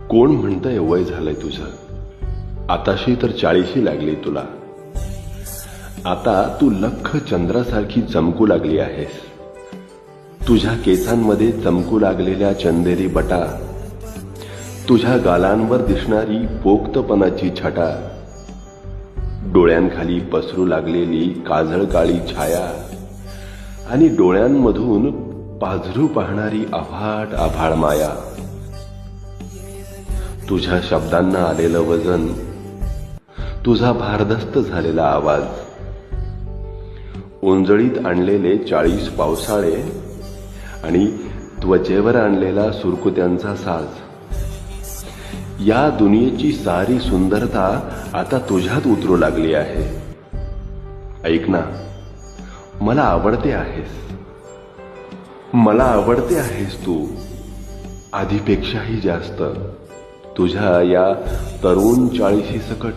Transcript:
कोण म्हणतंय वय झालंय तुझं, आताशी तर 40शी लागली तुला. आता तू लख्ख चंद्रासारखी चमकू लागली आहेस. तुझ्या केसांमध्ये चमकू लागलेल्या चंदेरी बटा, तुझ्या गालांवर दिसणारी पोक्तपणाची छटा, डोळ्यांखाली पसरू लागलेली काजळ काळी छाया आणि डोळ्यांमधून पाझरू पाहणारी अफाट आभाळ माया. तुझ्या शब्दांना आलेलं वजन, तुझा भारदस्त झालेला आवाज, उंजळीत आणलेले 40 पावसाळे आणि त्वचेवर आणलेला सुरकुत्यांचा साज, या दुनियेची सारी सुंदरता आता तुझ्यात उतरू लागली आहे. ऐक ना, मला आवडते आहेस, मला आवडते आहेस तू, आधीपेक्षाही जास्त. तुझ्या या तरुण 40शी सकट